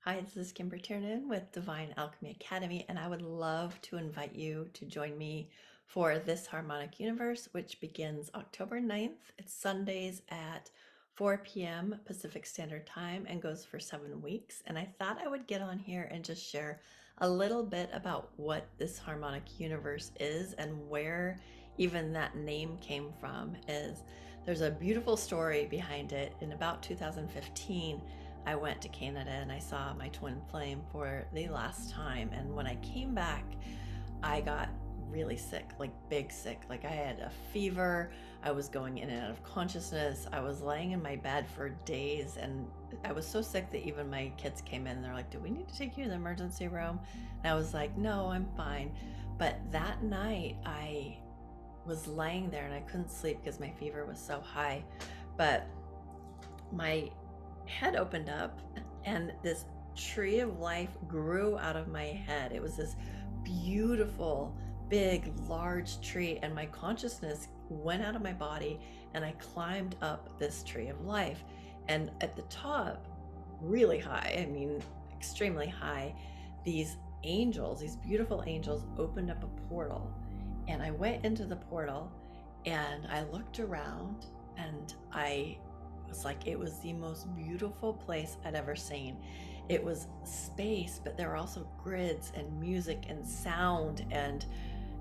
Hi, this is Kimber with Divine Alchemy Academy, and I would love to invite you to join me for This Harmonic Universe, which begins October 9th. It's Sundays at 4 p.m. Pacific Standard Time and goes for 7 weeks. And I thought I would get on here and just share a little bit about what this harmonic universe is and where even that name came from. There's a beautiful story behind it. In about 2015, I went to Canada and I saw my twin flame for the last time. And when I came back, I got really sick, like big sick. Like I had a fever. I was going in and out of consciousness. I was laying in my bed for days, and I was so sick that even my kids came in. They're like, "Do we need to take you to the emergency room?" And I was like, "No, I'm fine." But that night I was laying there and I couldn't sleep because my fever was so high. But my head opened up and this tree of life grew out of my head. It was this beautiful, big, large tree, and my consciousness went out of my body and I climbed up this tree of life. And at the top, really high, I mean, extremely high, these angels, these beautiful angels, opened up a portal. And I went into the portal and I looked around and I was like, it was the most beautiful place I'd ever seen. It was space, but there were also grids and music and sound and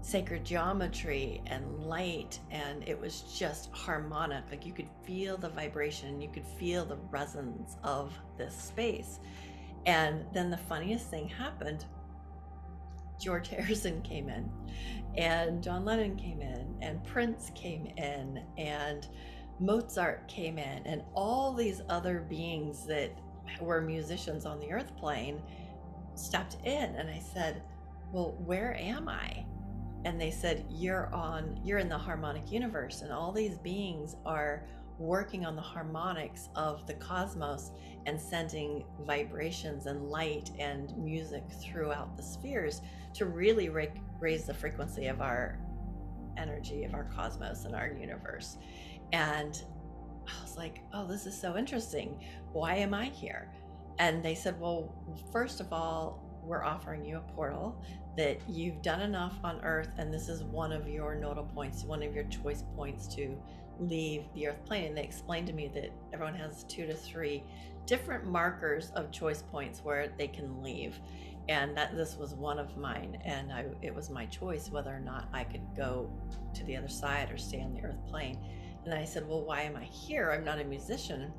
sacred geometry and light, and it was just harmonic. Like you could feel the vibration, you could feel the resonance of this space. And then the funniest thing happened. George Harrison came in, and John Lennon came in, and Prince came in, and Mozart came in, and all these other beings that were musicians on the earth plane stepped in. And I said, "Well, where am I?" And they said, you're in the harmonic universe, and all these beings are working on the harmonics of the cosmos and sending vibrations and light and music throughout the spheres to really raise the frequency of our energy, of our cosmos and our universe. And I was like, oh, this is so interesting. Why am I here? And they said, well, first of all, we're offering you a portal, that you've done enough on Earth, and this is one of your nodal points, one of your choice points to leave the Earth plane. And they explained to me that everyone has 2 to 3 different markers of choice points where they can leave, and that this was one of mine. And it was my choice whether or not I could go to the other side or stay on the Earth plane. And I said, well, why am I here? I'm not a musician.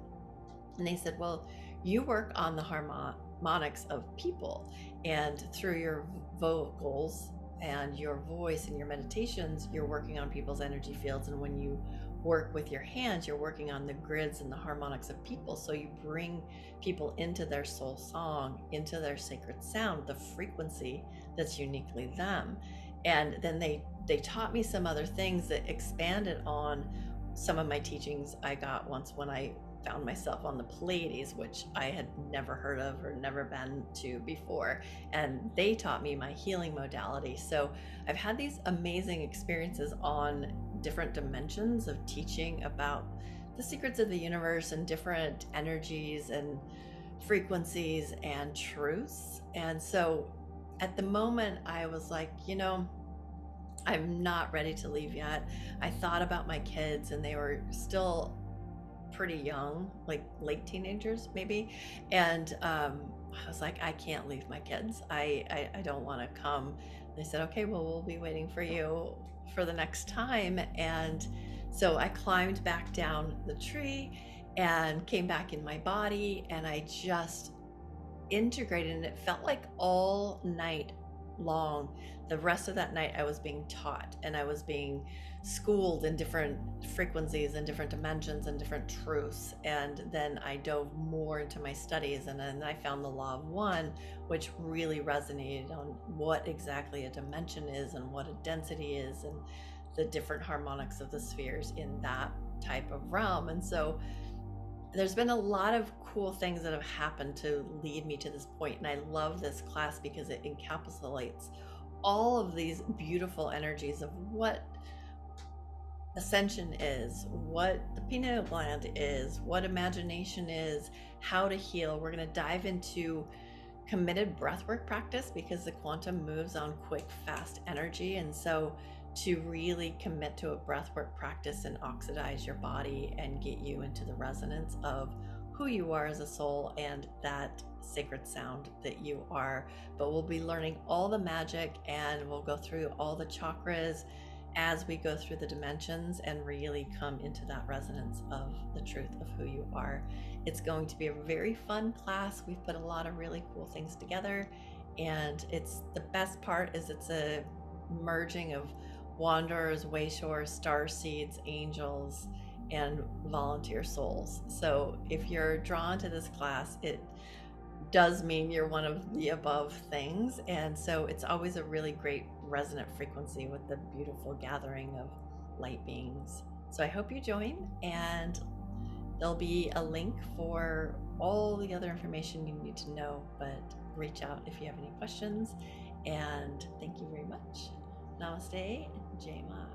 And they said, well, you work on the harmonics of people, and through your vocals and your voice and your meditations, you're working on people's energy fields. And when you work with your hands, you're working on the grids and the harmonics of people. So you bring people into their soul song, into their sacred sound, the frequency that's uniquely them. And then they taught me some other things that expanded on some of my teachings I got once when I found myself on the Pleiades, which I had never heard of or never been to before. And they taught me my healing modality. So I've had these amazing experiences on different dimensions of teaching about the secrets of the universe and different energies and frequencies and truths. And so at the moment, I was like, I'm not ready to leave yet. I thought about my kids, and they were still pretty young, like late teenagers maybe. And I was like, I can't leave my kids. I don't want to come. They said, okay, well, we'll be waiting for you for the next time. And so I climbed back down the tree and came back in my body, and I just integrated, and it felt like all night long, the rest of that night, I was being taught and I was being schooled in different frequencies and different dimensions and different truths. And then I dove more into my studies, and then I found the law of one, which really resonated on what exactly a dimension is and what a density is and the different harmonics of the spheres in that type of realm. And so there's been a lot of cool things that have happened to lead me to this point. And I love this class because it encapsulates all of these beautiful energies of what ascension is, what the pineal gland is, what imagination is, how to heal. We're going to dive into committed breathwork practice because the quantum moves on quick, fast energy. And so to really commit to a breathwork practice and oxidize your body and get you into the resonance of who you are as a soul and that sacred sound that you are. But we'll be learning all the magic, and we'll go through all the chakras as we go through the dimensions and really come into that resonance of the truth of who you are. It's going to be a very fun class. We've put a lot of really cool things together, and it's the best part is it's a merging of wanderers, wayshowers, starseeds, angels, and volunteer souls. So if you're drawn to this class, it does mean you're one of the above things. And so it's always a really great resonant frequency with the beautiful gathering of light beings. So I hope you join, and there'll be a link for all the other information you need to know, but reach out if you have any questions. And thank you very much. Namaste, Jai Ma.